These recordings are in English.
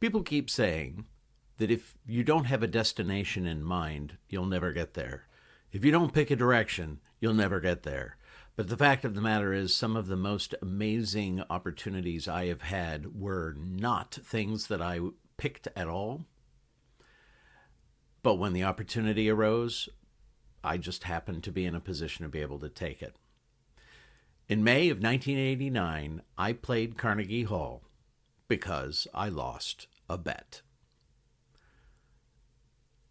People keep saying that if you don't have a destination in mind, you'll never get there. If you don't pick a direction, you'll never get there. But the fact of the matter is, some of the most amazing opportunities I have had were not things that I picked at all. But when the opportunity arose, I just happened to be in a position to be able to take it. In May of 1989, I played Carnegie Hall because I lost a bet.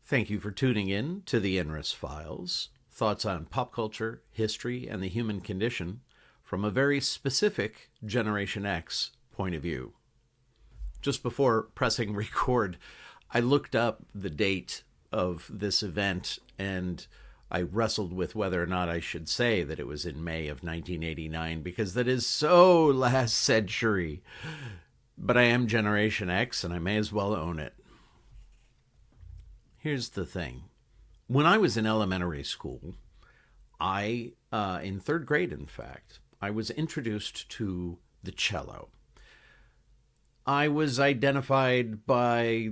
Thank you for tuning in to the Inris Files, thoughts on pop culture, history, and the human condition from a very specific Generation X point of view. Just before pressing record, I looked up the date of this event and I wrestled with whether or not I should say that it was in May of 1989 because that is so last century. But I am Generation X and I may as well own it. Here's the thing. When I was in elementary school, in third grade, in fact, I was introduced to the cello. I was identified by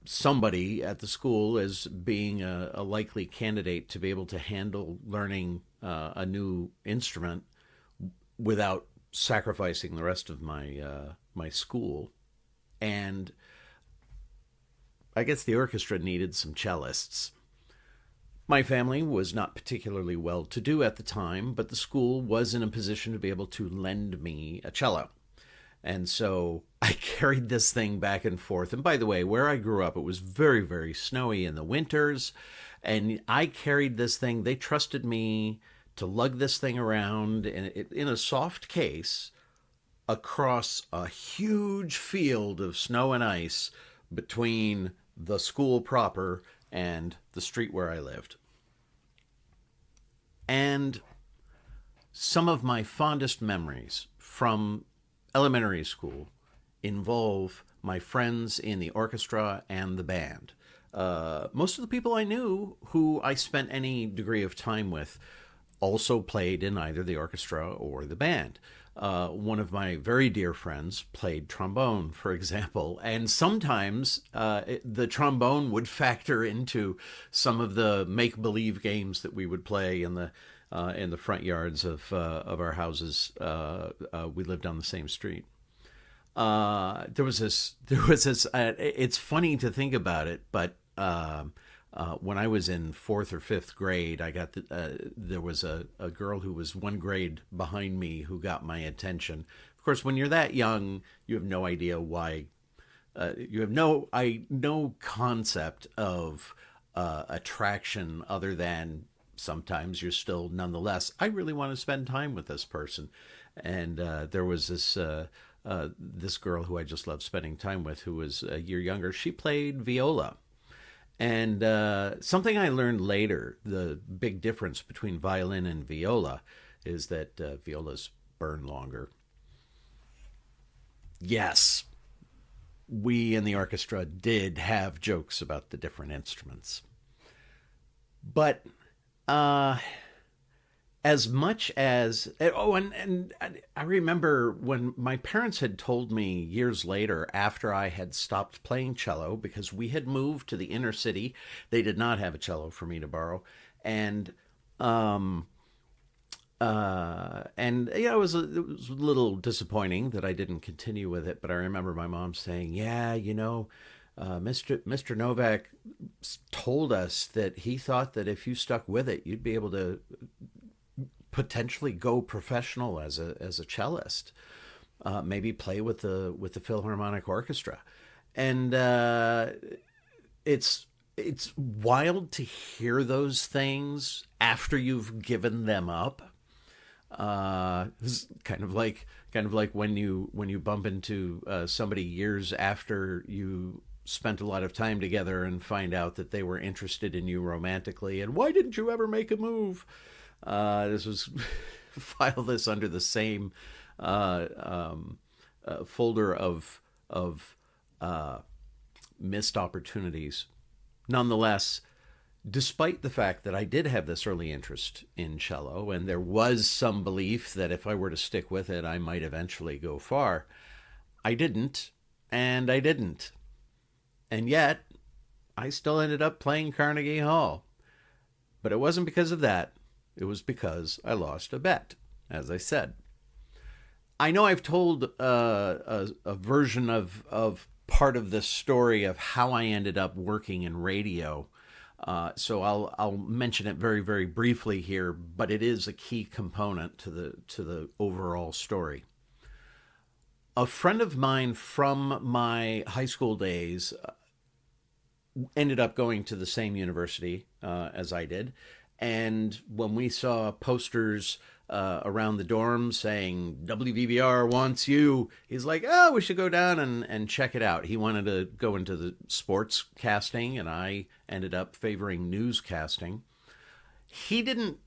somebody at the school as being a likely candidate to be able to handle learning a new instrument without sacrificing the rest of my school. And I guess the orchestra needed some cellists. My family was not particularly well-to-do at the time, but the school was in a position to be able to lend me a cello. And so I carried this thing back and forth. And by the way, where I grew up, it was very, very snowy in the winters. And I carried this thing. They trusted me to lug this thing around in a soft case across a huge field of snow and ice between the school proper and the street where I lived. And some of my fondest memories from elementary school involve my friends in the orchestra and the band. Most of the people I knew who I spent any degree of time with also played in either the orchestra or the band. One of my very dear friends played trombone, for example, and sometimes the trombone would factor into some of the make-believe games that we would play in the front yards of our houses. We lived on the same street. There was this. It's funny to think about it, but when I was in fourth or fifth grade, there was a girl who was one grade behind me who got my attention. Of course, when you're that young, you have no idea why. You have no concept of attraction other than sometimes you're still nonetheless, I really want to spend time with this person. And there was this girl who I just loved spending time with who was a year younger. She played viola. And something I learned later, the big difference between violin and viola is that violas burn longer. Yes, we in the orchestra did have jokes about the different instruments. But as much as... and I remember when my parents had told me years later after I had stopped playing cello, because we had moved to the inner city. They did not have a cello for me to borrow. And it was a little disappointing that I didn't continue with it. But I remember my mom saying, yeah, Mr. Novak told us that he thought that if you stuck with it, you'd be able to potentially go professional as a cellist, maybe play with the Philharmonic Orchestra. And it's wild to hear those things after you've given them up. It's kind of like when you bump into somebody years after you spent a lot of time together and find out that they were interested in you romantically, and why didn't you ever make a move? This was file this under the same folder of missed opportunities. Nonetheless, despite the fact that I did have this early interest in cello, and there was some belief that if I were to stick with it, I might eventually go far, I didn't, and I didn't. And yet, I still ended up playing Carnegie Hall. But it wasn't because of that. It was because I lost a bet, as I said. I know I've told a version of part of this story of how I ended up working in radio. So I'll mention it very, very briefly here, but it is a key component to the overall story. A friend of mine from my high school days ended up going to the same university as I did. And when we saw posters around the dorm saying WVBR wants you, he's like, oh, we should go down and check it out. He wanted to go into the sports casting, and I ended up favoring newscasting. He didn't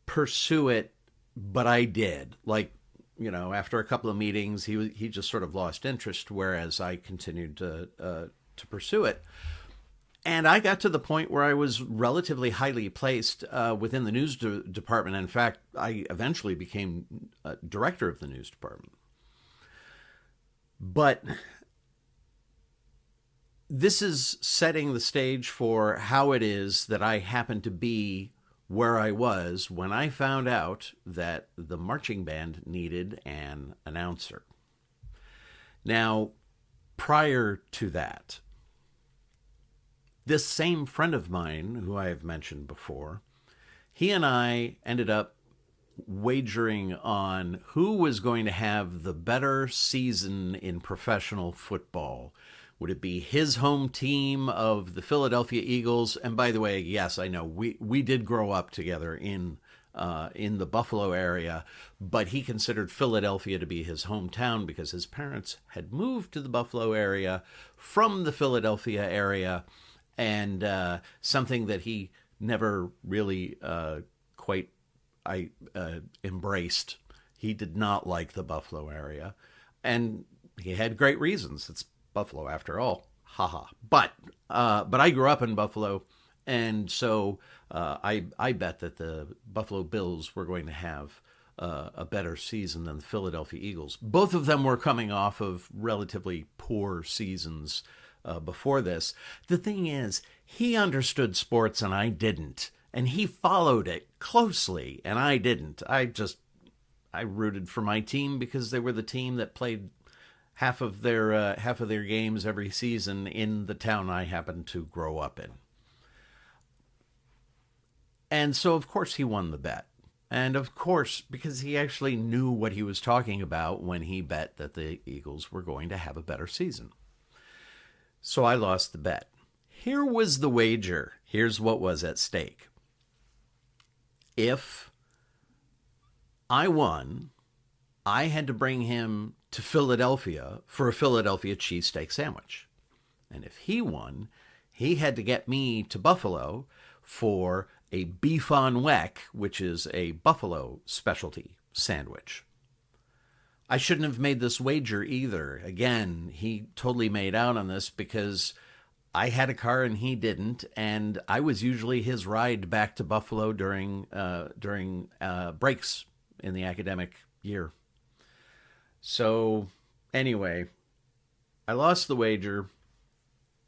pursue it, but I did. Like, you know, after a couple of meetings, he just sort of lost interest, whereas I continued to pursue it. And I got to the point where I was relatively highly placed within the news department. In fact, I eventually became director of the news department. But this is setting the stage for how it is that I happened to be where I was when I found out that the marching band needed an announcer. Now, prior to that, this same friend of mine, who I have mentioned before, he and I ended up wagering on who was going to have the better season in professional football. Would it be his home team of the Philadelphia Eagles? And by the way, yes, I know we did grow up together in the Buffalo area, but he considered Philadelphia to be his hometown because his parents had moved to the Buffalo area from the Philadelphia area. And something that he never really quite embraced. He did not like the Buffalo area. And he had great reasons. It's Buffalo after all. Haha. But I grew up in Buffalo. And so I bet that the Buffalo Bills were going to have a better season than the Philadelphia Eagles. Both of them were coming off of relatively poor seasons before this. The thing is, he understood sports and I didn't, and he followed it closely and I didn't. I rooted for my team because they were the team that played half of their games every season in the town I happened to grow up in. And so of course he won the bet. And of course, because he actually knew what he was talking about when he bet that the Eagles were going to have a better season. So I lost the bet. Here was the wager. Here's what was at stake. If I won, I had to bring him to Philadelphia for a Philadelphia cheesesteak sandwich. And if he won, he had to get me to Buffalo for a beef on weck, which is a Buffalo specialty sandwich. I shouldn't have made this wager either. Again, he totally made out on this because I had a car and he didn't, and I was usually his ride back to Buffalo during breaks in the academic year. So anyway, I lost the wager,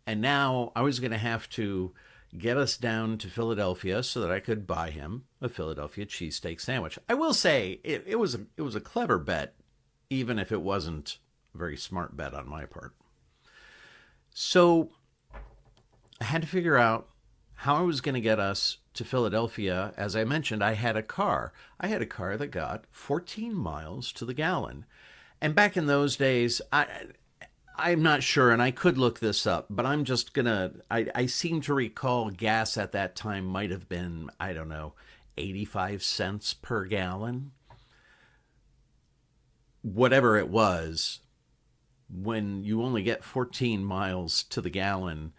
and now I was going to have to get us down to Philadelphia so that I could buy him a Philadelphia cheesesteak sandwich. I will say it was a clever bet, even if it wasn't a very smart bet on my part. So I had to figure out how I was going to get us to Philadelphia. As I mentioned, I had a car. I had a car that got 14 miles to the gallon. And back in those days, I'm not sure, and I could look this up, but I'm just going to, I seem to recall gas at that time might have been, 85 cents per gallon. Whatever it was, when you only get 14 miles to the gallon,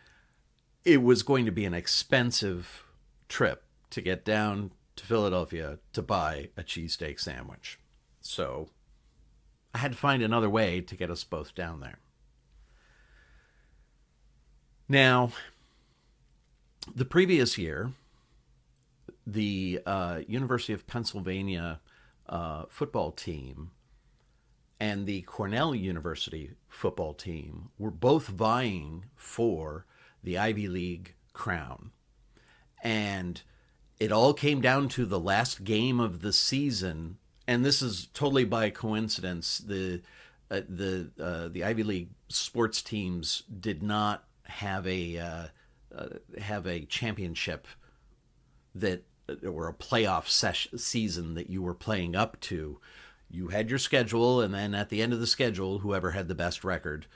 it was going to be an expensive trip to get down to Philadelphia to buy a cheesesteak sandwich. So I had to find another way to get us both down there. Now, the previous year, the University of Pennsylvania football team and the Cornell University football team were both vying for the Ivy League crown. And it all came down to the last game of the season, and this is totally by coincidence. The Ivy League sports teams did not have a championship that or a playoff season that you were playing up to. You had your schedule, and then at the end of the schedule, whoever had the best record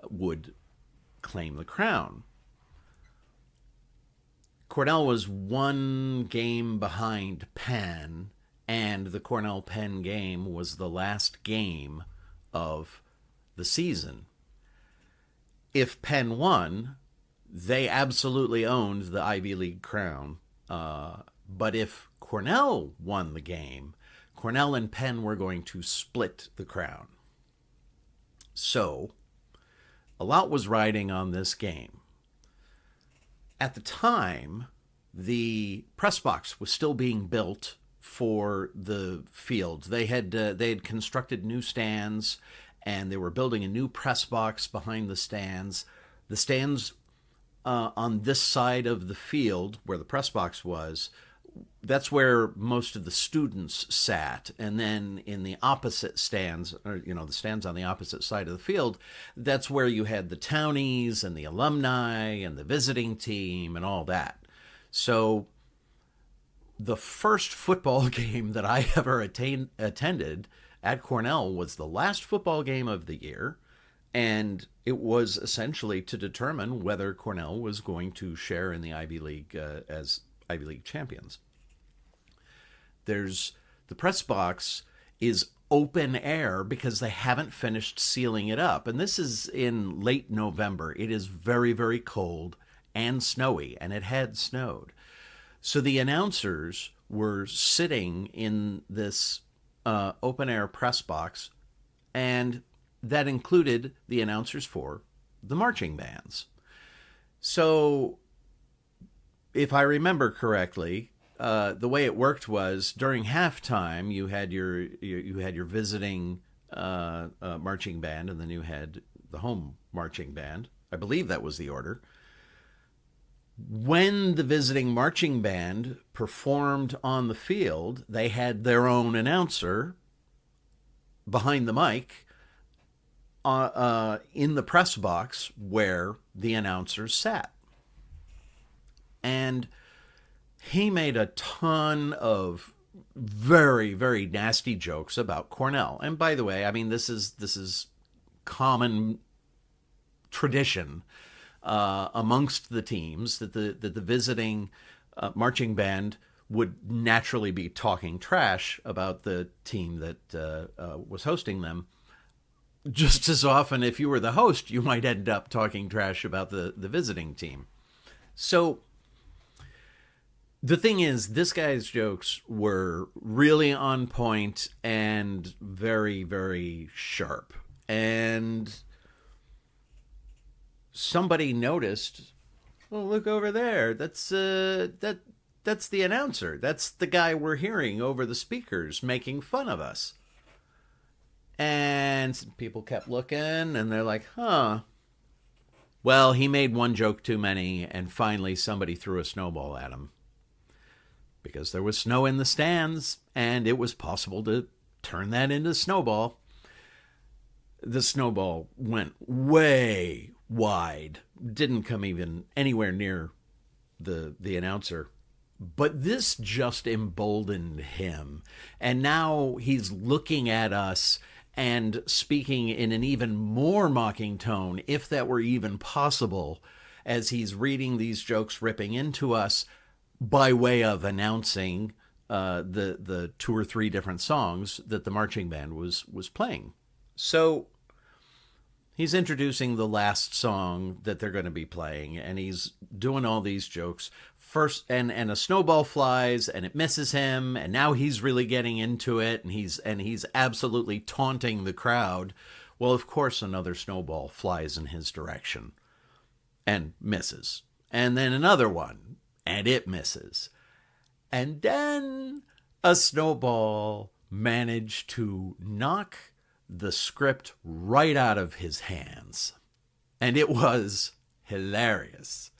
would claim the crown. Cornell was one game behind Penn, and the Cornell-Penn game was the last game of the season. If Penn won, they absolutely owned the Ivy League crown. But if Cornell won the game, Cornell and Penn were going to split the crown. So, a lot was riding on this game. At the time, the press box was still being built for the field. They had constructed new stands, and they were building a new press box behind the stands. The stands on this side of the field, where the press box was, that's where most of the students sat. And then in the opposite stands, or the stands on the opposite side of the field, that's where you had the townies and the alumni and the visiting team and all that. So the first football game that I ever attended at Cornell was the last football game of the year, and it was essentially to determine whether Cornell was going to share in the Ivy League as Ivy League champions. The press box is open air because they haven't finished sealing it up. And this is in late November. It is very, very cold and snowy, and it had snowed. So the announcers were sitting in this open air press box, and that included the announcers for the marching bands. So if I remember correctly, the way it worked was during halftime you had your visiting marching band, and then you had the home marching band. I believe that was the order. When the visiting marching band performed on the field, they had their own announcer behind the mic in the press box where the announcers sat. And he made a ton of very, very nasty jokes about Cornell. And by the way, I mean, this is common tradition amongst the teams that the visiting marching band would naturally be talking trash about the team that was hosting them. Just as often, if you were the host, you might end up talking trash about the visiting team. So the thing is, this guy's jokes were really on point and very, very sharp. And somebody noticed, oh, look over there. That's the announcer. That's the guy we're hearing over the speakers making fun of us. And people kept looking, and they're like, huh. Well, he made one joke too many, and finally somebody threw a snowball at him. Because there was snow in the stands, and it was possible to turn that into a snowball. The snowball went way wide, didn't come even anywhere near the announcer. But this just emboldened him. And now he's looking at us and speaking in an even more mocking tone, if that were even possible, as he's reading these jokes, ripping into us, by way of announcing the two or three different songs that the marching band was playing. So he's introducing the last song that they're going to be playing, and he's doing all these jokes. First, and a snowball flies, and it misses him, and now he's really getting into it, and he's absolutely taunting the crowd. Well, of course, another snowball flies in his direction and misses. And then another one, and it misses. And then a snowball managed to knock the script right out of his hands. And it was hilarious.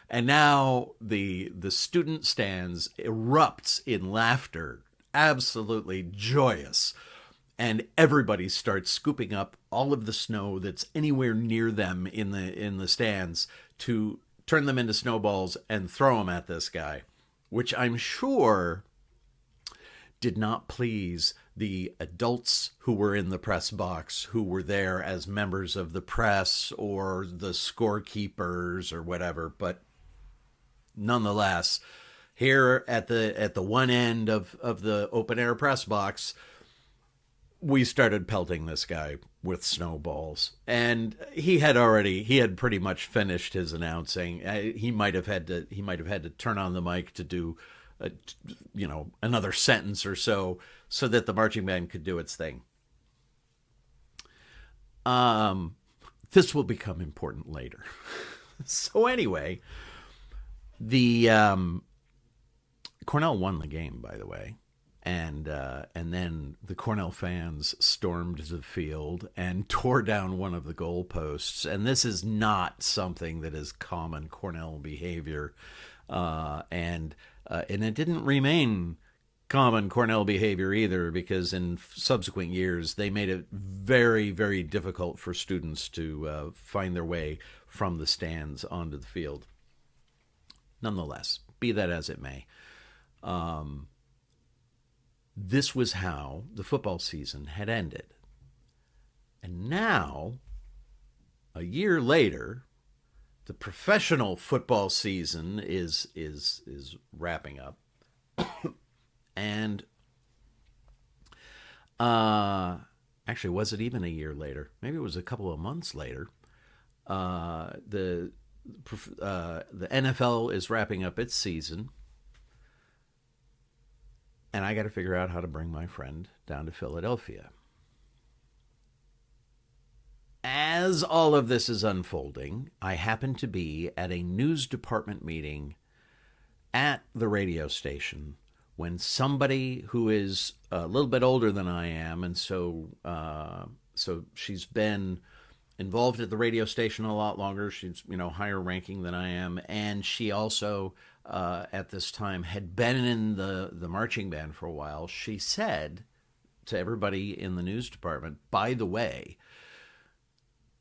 And now the student stands erupts in laughter, absolutely joyous. And everybody starts scooping up all of the snow that's anywhere near them in the stands to turn them into snowballs and throw them at this guy, which I'm sure did not please the adults who were in the press box, who were there as members of the press or the scorekeepers or whatever. But nonetheless, here at the one end of the open air press box, we started pelting this guy with snowballs, and he had pretty much finished his announcing. He might have had to turn on the mic to do another sentence or so that the marching band could do its thing. This will become important later. So anyway, the Cornell won the game, by the way. And then the Cornell fans stormed the field and tore down one of the goalposts. And this is not something that is common Cornell behavior. And it didn't remain common Cornell behavior either, because in subsequent years they made it very, very difficult for students to find their way from the stands onto the field. Nonetheless, be that as it may, this was how the football season had ended. And now, a year later, the professional football season is wrapping up. And actually, was it even a year later? Maybe it was a couple of months later. The NFL is wrapping up its season. And I got to figure out how to bring my friend down to Philadelphia. As all of this is unfolding, I happen to be at a news department meeting at the radio station when somebody who is a little bit older than I am, and so she's been involved at the radio station a lot longer. She's higher ranking than I am, and she also at this time had been in the marching band for a while. She said to everybody in the news department, by the way,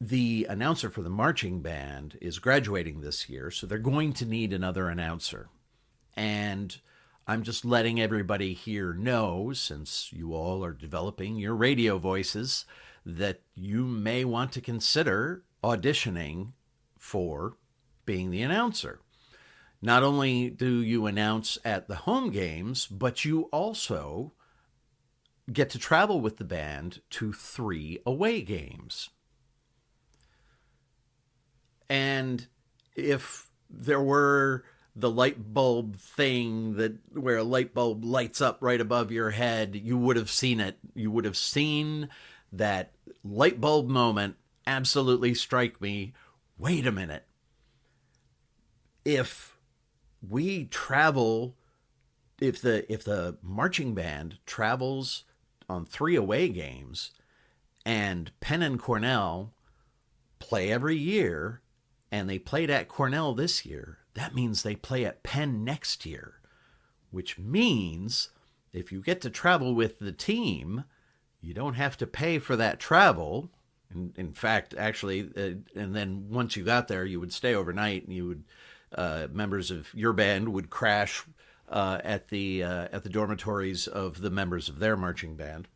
the announcer for the marching band is graduating this year, so they're going to need another announcer. And I'm just letting everybody here know, since you all are developing your radio voices, that you may want to consider auditioning for being the announcer. Not only do you announce at the home games, but you also get to travel with the band to 3 away games. And if there were the light bulb thing where a light bulb lights up right above your head, you would have seen it. You would have seen that light bulb moment absolutely strike me. Wait a minute. If the marching band travels on 3 away games and Penn and Cornell play every year, and they played at Cornell this year, that means they play at Penn next year, which means if you get to travel with the team, you don't have to pay for that travel. In fact, actually, and then once you got there, you would stay overnight, and you would members of your band would crash at the dormitories of the members of their marching band.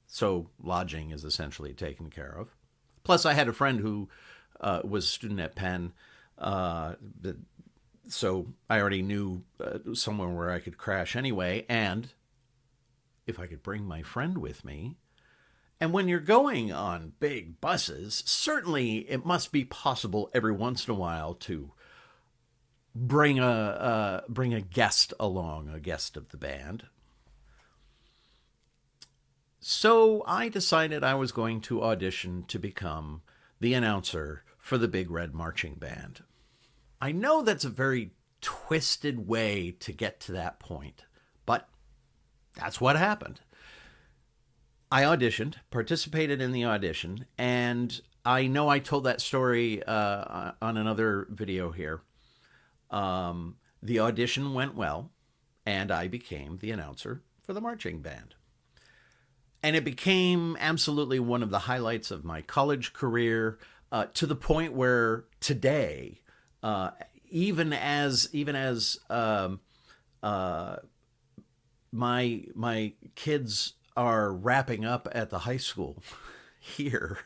So lodging is essentially taken care of. Plus, I had a friend who was a student at Penn, so I already knew somewhere where I could crash anyway. And if I could bring my friend with me, and when you're going on big buses, certainly it must be possible every once in a while to bring a guest along, a guest of the band. So I decided I was going to audition to become the announcer for the Big Red Marching Band. I know that's a very twisted way to get to that point, but that's what happened. I auditioned, participated in the audition, and I know I told that story on another video here. The audition went well, and I became the announcer for the marching band. And it became absolutely one of the highlights of my college career, to the point where today, even as my kids are wrapping up at the high school here,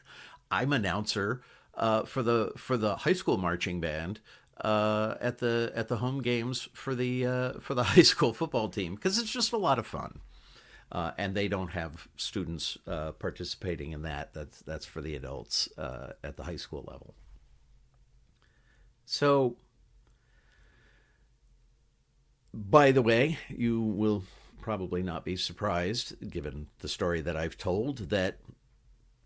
I'm announcer for the high school marching band at the home games for the high school football team, because it's just a lot of fun. And they don't have students participating in that. That's for the adults at the high school level. So, by the way, you will probably not be surprised, given the story that I've told, that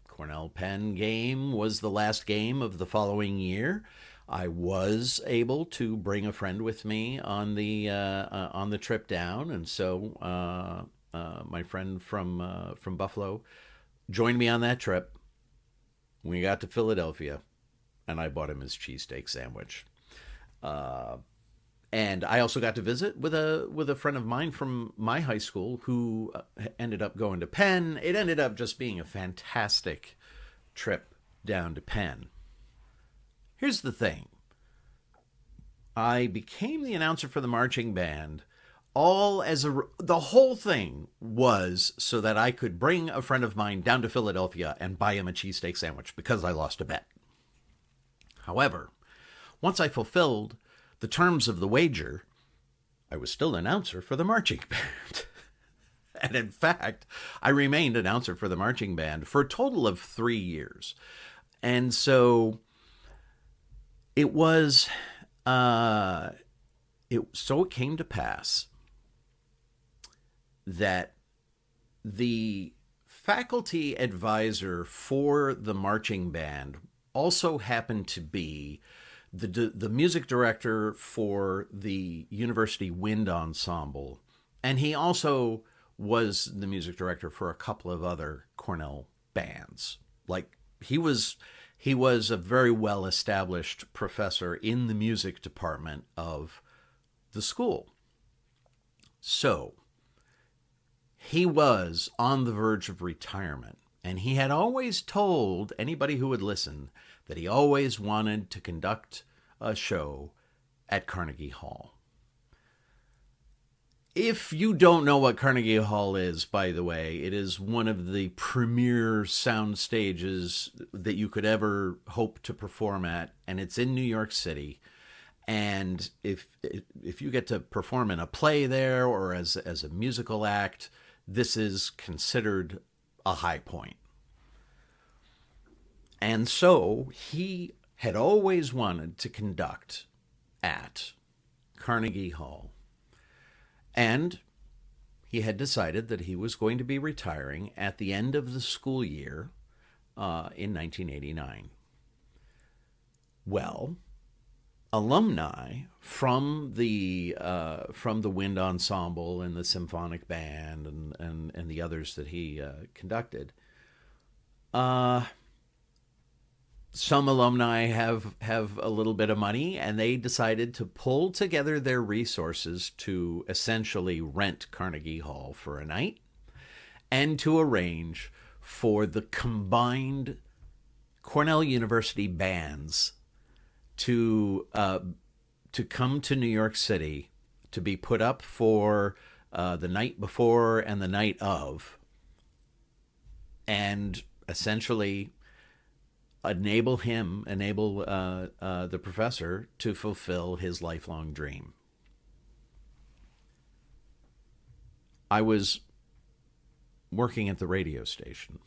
Cornell Penn game was the last game of the following year. I was able to bring a friend with me on the trip down, and so my friend from Buffalo joined me on that trip. We got to Philadelphia, and I bought him his cheesesteak sandwich. And I also got to visit with a friend of mine from my high school who ended up going to Penn. It ended up just being a fantastic trip down to Penn. Here's the thing. I became the announcer for the marching band. The whole thing was so that I could bring a friend of mine down to Philadelphia and buy him a cheesesteak sandwich, because I lost a bet. However, once I fulfilled the terms of the wager, I was still announcer for the marching band. And in fact, I remained announcer for the marching band for a total of 3 years. And so it was, it came to pass that the faculty advisor for the marching band also happened to be the music director for the University Wind Ensemble, and he also was the music director for a couple of other Cornell bands. Like, he was a very well established professor in the music department of the school. So he was on the verge of retirement, and he had always told anybody who would listen that he always wanted to conduct a show at Carnegie Hall. If you don't know what Carnegie Hall is, by the way, it is one of the premier sound stages that you could ever hope to perform at, and it's in New York City. And if you get to perform in a play there or as a musical act, this is considered a high point. And so he had always wanted to conduct at Carnegie Hall. And he had decided that he was going to be retiring at the end of the school year in 1989. Well, alumni from the wind ensemble and the symphonic band and the others that he conducted, some alumni have a little bit of money, and they decided to pull together their resources to essentially rent Carnegie Hall for a night and to arrange for the combined Cornell University bands to come to New York City to be put up for the night before and the night of, and essentially enable the professor to fulfill his lifelong dream. I was working at the radio station,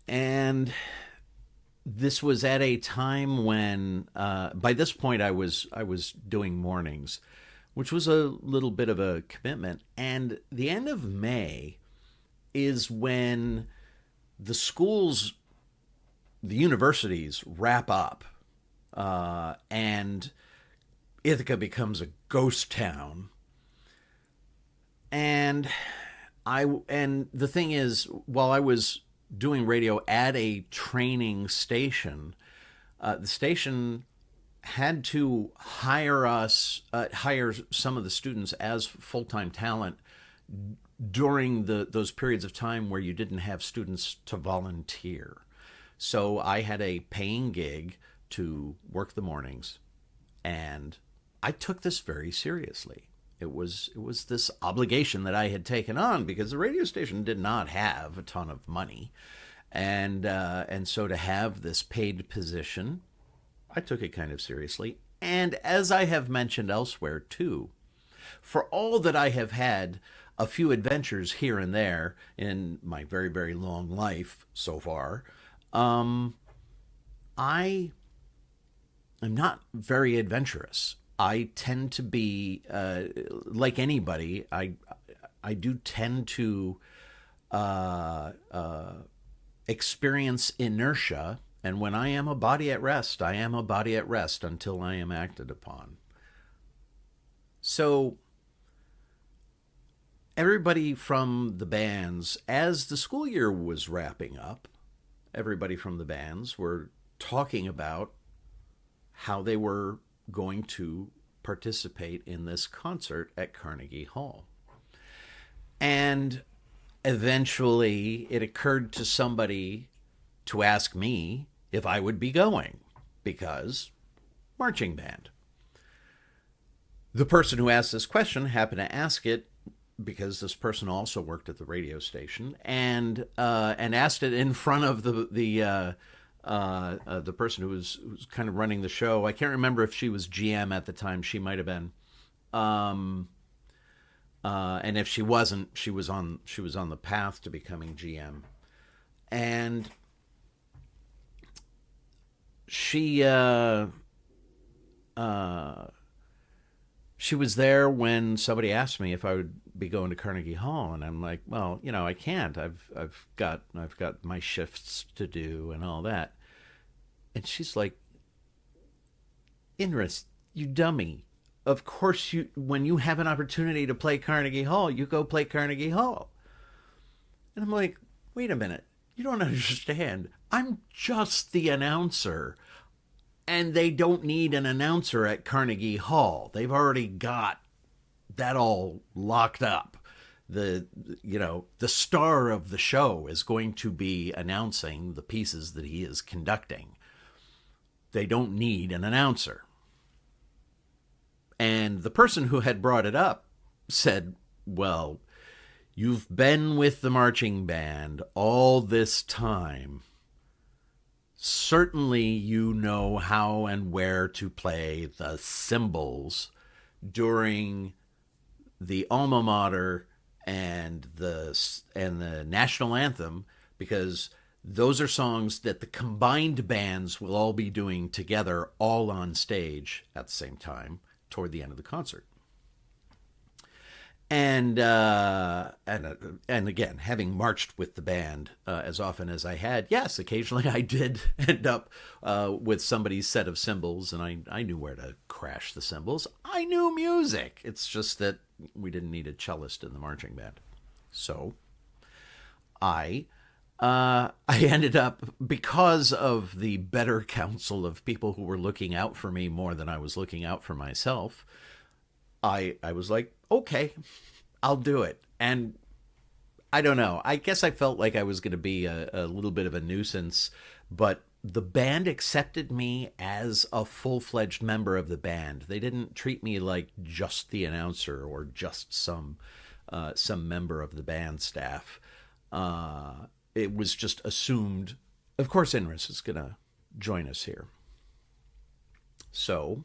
and this was at a time when, by this point, I was doing mornings, which was a little bit of a commitment. And the end of May is when the universities wrap up, and Ithaca becomes a ghost town. And the thing is, while I was doing radio at a training station, the station had to hire some of the students as full-time talent during those periods of time where you didn't have students to volunteer. So I had a paying gig to work the mornings, and I took this very seriously. It was this obligation that I had taken on because the radio station did not have a ton of money, and so to have this paid position, I took it kind of seriously. And as I have mentioned elsewhere too, for all that I have had a few adventures here and there in my very, very long life so far, I am not very adventurous. I tend to be like anybody. I do tend to experience inertia, and when I am a body at rest, I am a body at rest until I am acted upon. So everybody from the bands, as the school year was wrapping up, everybody from the bands were talking about how they were going to participate in this concert at Carnegie Hall. And eventually it occurred to somebody to ask me if I would be going, because marching band. The person who asked this question happened to ask it because this person also worked at the radio station, and asked it in front of the person who was kind of running the show. I can't remember if she was GM at the time. She might have been, and if she wasn't, she was on the path to becoming GM, and she was there when somebody asked me if I would be going to Carnegie Hall, and I'm like, well, I can't. I've got my shifts to do and all that. And she's like, Inris, you dummy. Of course, when you have an opportunity to play Carnegie Hall, you go play Carnegie Hall. And I'm like, wait a minute. You don't understand. I'm just the announcer. And they don't need an announcer at Carnegie Hall. They've already got that all locked up. The star of the show is going to be announcing the pieces that he is conducting. They don't need an announcer. And the person who had brought it up said, well, you've been with the marching band all this time. Certainly you know how and where to play the cymbals during the alma mater and the national anthem, because those are songs that the combined bands will all be doing together, all on stage at the same time toward the end of the concert. And again, having marched with the band as often as I had, yes, occasionally I did end up with somebody's set of cymbals, and I knew where to crash the cymbals. I knew music. It's just that we didn't need a cellist in the marching band. So I ended up, because of the better counsel of people who were looking out for me more than I was looking out for myself, I was like, okay, I'll do it. And I don't know. I guess I felt like I was going to be a little bit of a nuisance, but the band accepted me as a full-fledged member of the band. They didn't treat me like just the announcer or just some member of the band staff. It was just assumed, of course, Inris is going to join us here. So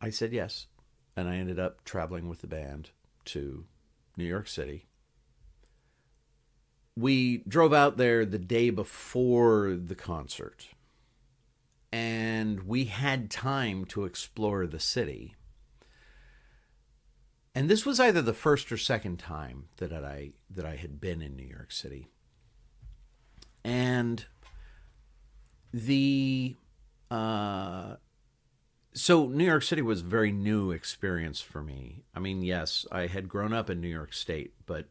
I said yes. And I ended up traveling with the band to New York City. We drove out there the day before the concert, and we had time to explore the city. And this was either the first or second time that I had been in New York City. And so New York City was a very new experience for me. I mean, yes, I had grown up in New York State, but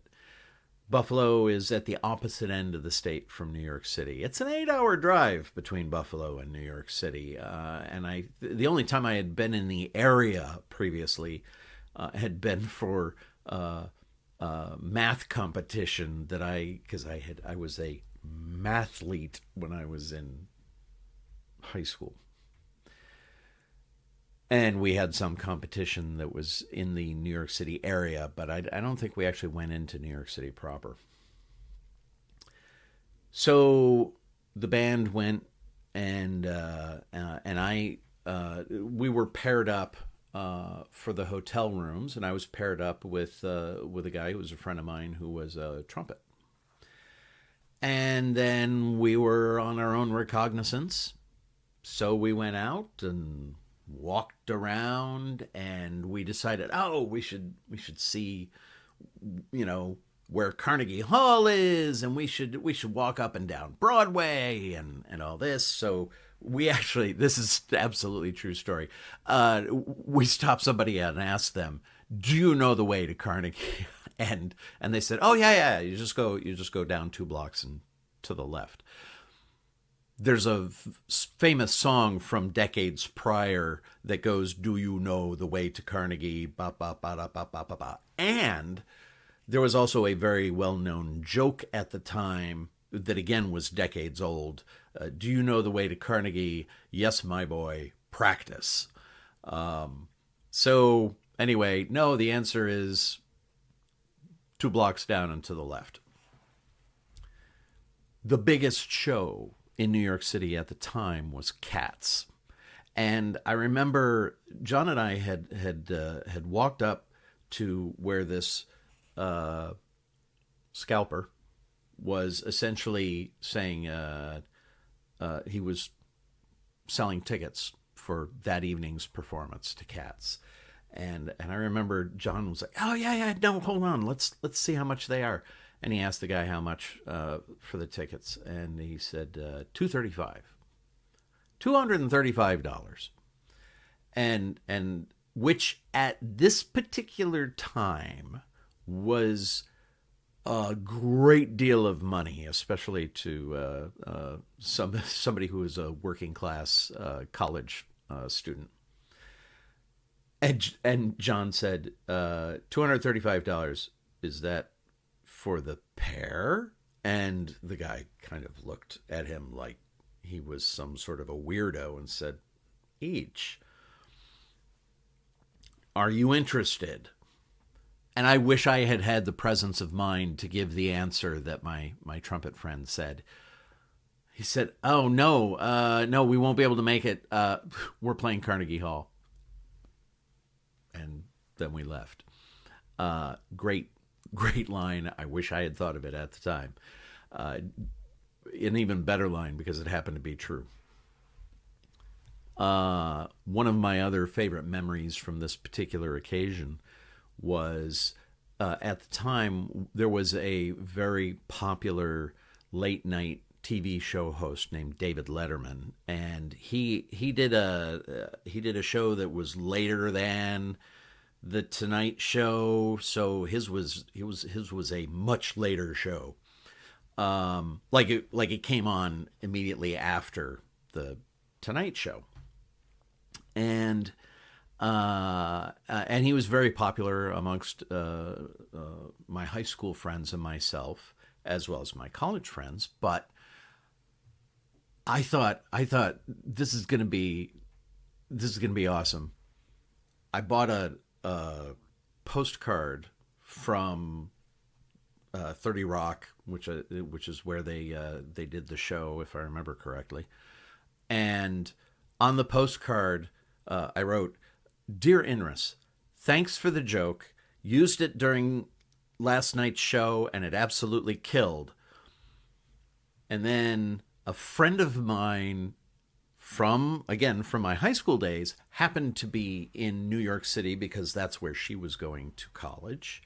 Buffalo is at the opposite end of the state from New York City. It's an 8-hour drive between Buffalo and New York City. The only time I had been in the area previously had been for math competition because I was a mathlete when I was in high school. And we had some competition that was in the New York City area, but I don't think we actually went into New York City proper. So the band went, and we were paired up for the hotel rooms, and I was paired up with a guy who was a friend of mine who was a trumpet. And then we were on our own recognizance, so we went out and walked around, and we decided, we should see, where Carnegie Hall is, and we should walk up and down Broadway and all this. So we actually, this is absolutely true story. We stopped somebody out and asked them, "Do you know the way to Carnegie?" And they said, "Oh yeah, you just go down 2 blocks and to the left." There's a famous song from decades prior that goes, "Do you know the way to Carnegie?" Ba, ba, ba, da, ba, ba, ba, ba. And there was also a very well-known joke at the time that, again, was decades old. "Do you know the way to Carnegie?" "Yes, my boy, practice." So anyway, no, the answer is 2 blocks down and to the left. The biggest show in New York City at the time was Cats. And I remember John and I had walked up to where this scalper was essentially saying he was selling tickets for that evening's performance to Cats. And I remember John was like, "Oh yeah, no, hold on, let's see how much they are." And he asked the guy how much for the tickets, and he said $235, and which at this particular time was a great deal of money, especially to somebody who was a working class college student. And John said, $235, is that for the pair? And the guy kind of looked at him like he was some sort of a weirdo and said, "Each. Are you interested?" And I wish I had had the presence of mind to give the answer that my trumpet friend said. He said, "Oh, no, we won't be able to make it. We're playing Carnegie Hall." And then we left. Great line. I wish I had thought of it at the time. An even better line because it happened to be true. One of my other favorite memories from this particular occasion was at the time there was a very popular late night TV show host named David Letterman, and he did a show that was later than the Tonight Show, so his was a much later show. Like it came on immediately after the Tonight Show, and he was very popular amongst my high school friends and myself, as well as my college friends. But I thought this is gonna be awesome. I bought a postcard from 30 Rock, which is where they did the show, if I remember correctly. And on the postcard, I wrote, "Dear Inris, thanks for the joke. Used it during last night's show, and it absolutely killed." And then a friend of mine from my high school days happened to be in New York City because that's where she was going to college.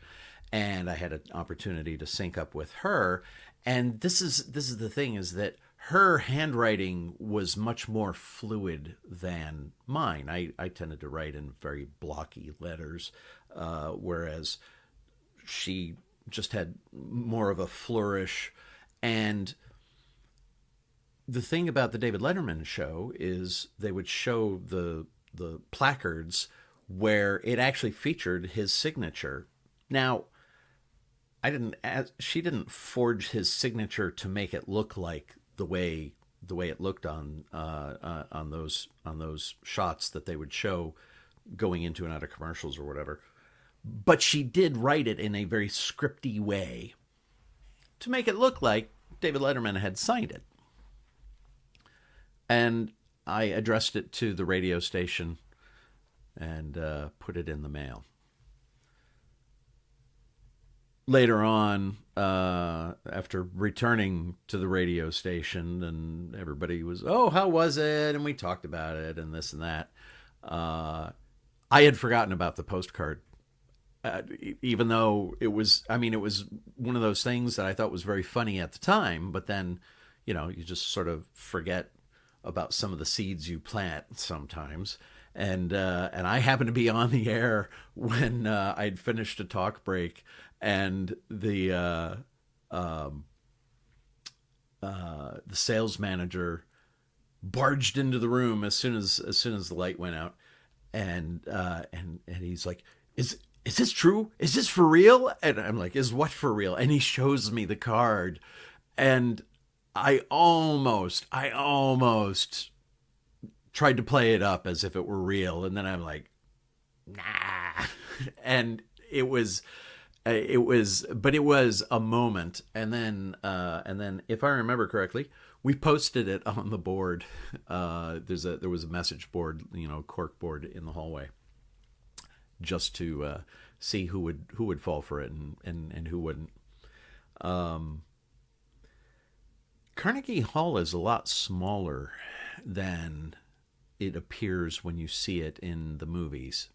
And I had an opportunity to sync up with her. And this is the thing, is that her handwriting was much more fluid than mine. I tended to write in very blocky letters, whereas she just had more of a flourish. And the thing about the David Letterman show is they would show the placards where it actually featured his signature. Now, she didn't forge his signature to make it look like the way it looked on those shots that they would show going into and out of commercials or whatever. But she did write it in a very scripty way to make it look like David Letterman had signed it. And I addressed it to the radio station and put it in the mail. Later on, after returning to the radio station, and everybody was, oh, how was it? And we talked about it and this and that. I had forgotten about the postcard. Even though it was one of those things that I thought was very funny at the time, but then, you just sort of forget about some of the seeds you plant sometimes. And I happened to be on the air when I'd finished a talk break, and the sales manager barged into the room as soon as the light went out, and he's like, Is this true? Is this for real? And I'm like, is what for real? And he shows me the card, and I almost tried to play it up as if it were real, and then I'm like, nah. And it was a moment. And then if I remember correctly, we posted it on the board. There was a message board, cork board in the hallway, just to see who would fall for it and who wouldn't. Carnegie Hall is a lot smaller than it appears when you see it in the movies.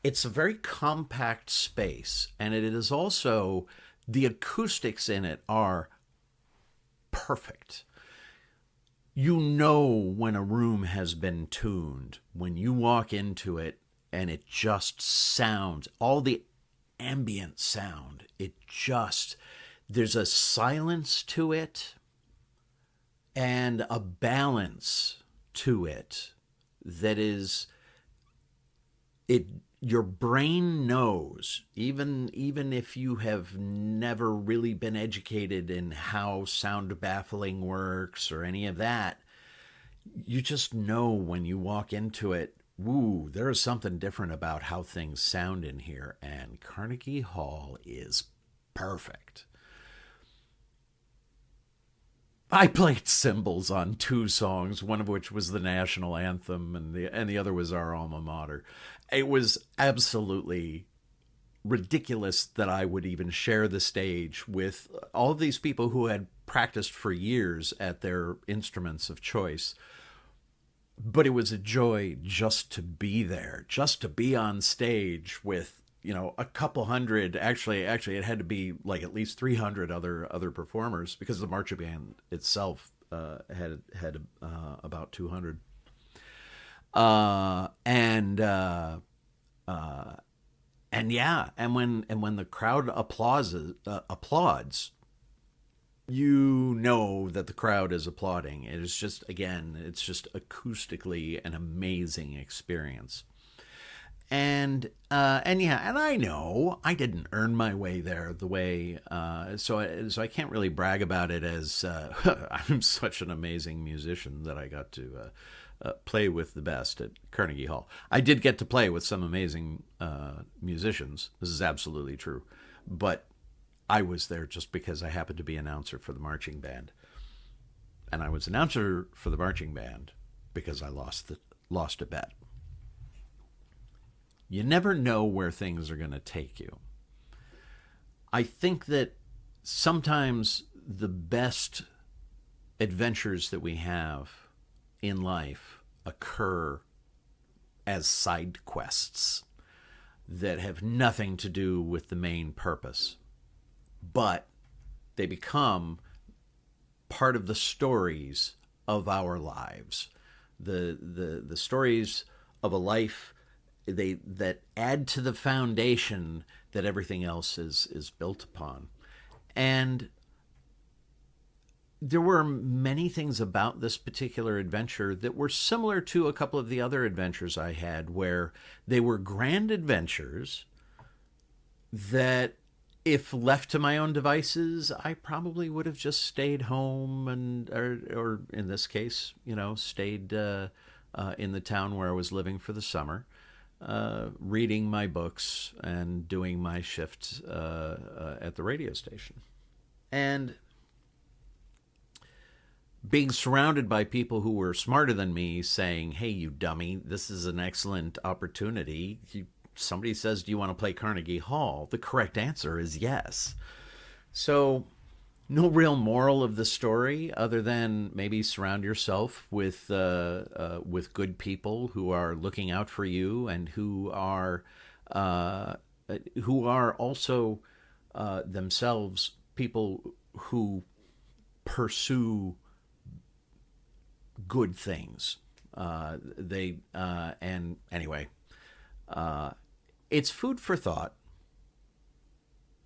It's a very compact space, and it is also, the acoustics in it are perfect. You know when a room has been tuned when you walk into it, and it just sounds, all the ambient sound, there's a silence to it and a balance to it that is, your brain knows, even if you have never really been educated in how sound baffling works or any of that, you just know when you walk into it, ooh, there's something different about how things sound in here, and Carnegie Hall is perfect. I played cymbals on 2 songs, one of which was the national anthem, and the other was our alma mater. It was absolutely ridiculous that I would even share the stage with all of these people who had practiced for years at their instruments of choice. But it was a joy just to be there, just to be on stage with, a couple hundred, actually it had to be like at least 300 other performers, because the marching band itself had about 200. And when the crowd applauds, you know that the crowd is applauding. It is just, again, it's just acoustically an amazing experience. And I know I didn't earn my way there the way, so I can't really brag about it as I'm such an amazing musician that I got to play with the best at Carnegie Hall. I did get to play with some amazing musicians. This is absolutely true, but I was there just because I happened to be announcer for the marching band, and I was announcer for the marching band because I lost a bet. You never know where things are going to take you. I think that sometimes the best adventures that we have in life occur as side quests that have nothing to do with the main purpose, but they become part of the stories of our lives, the stories of a life that add to the foundation that everything else is built upon. And there were many things about this particular adventure that were similar to a couple of the other adventures I had, where they were grand adventures that, if left to my own devices, I probably would have just stayed home and, or in this case, stayed in the town where I was living for the summer, reading my books and doing my shift at the radio station. And being surrounded by people who were smarter than me saying, "Hey, you dummy, this is an excellent opportunity. Somebody says, do you want to play Carnegie Hall? The correct answer is yes." So no real moral of the story other than maybe surround yourself with good people who are looking out for you and who are also themselves people who pursue good things. And anyway, it's food for thought.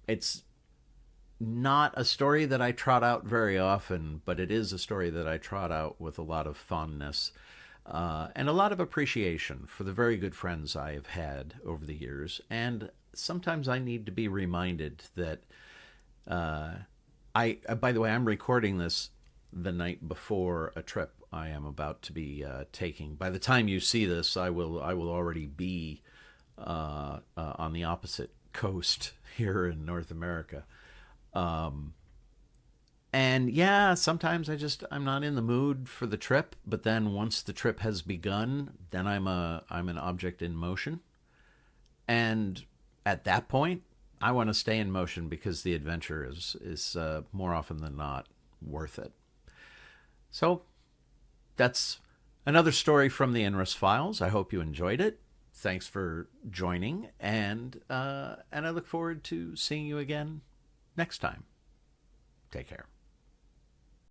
It's not a story that I trot out very often, but it is a story that I trot out with a lot of fondness and a lot of appreciation for the very good friends I have had over the years. And sometimes I need to be reminded that by the way, I'm recording this the night before a trip I am about to be taking. By the time you see this, I will already be on the opposite coast here in North America. And yeah, sometimes I'm not in the mood for the trip, but then once the trip has begun, then I'm an object in motion. And at that point, I want to stay in motion because the adventure is more often than not worth it. So that's another story from the Inrus Files. I hope you enjoyed it. Thanks for joining, and I look forward to seeing you again next time. Take care.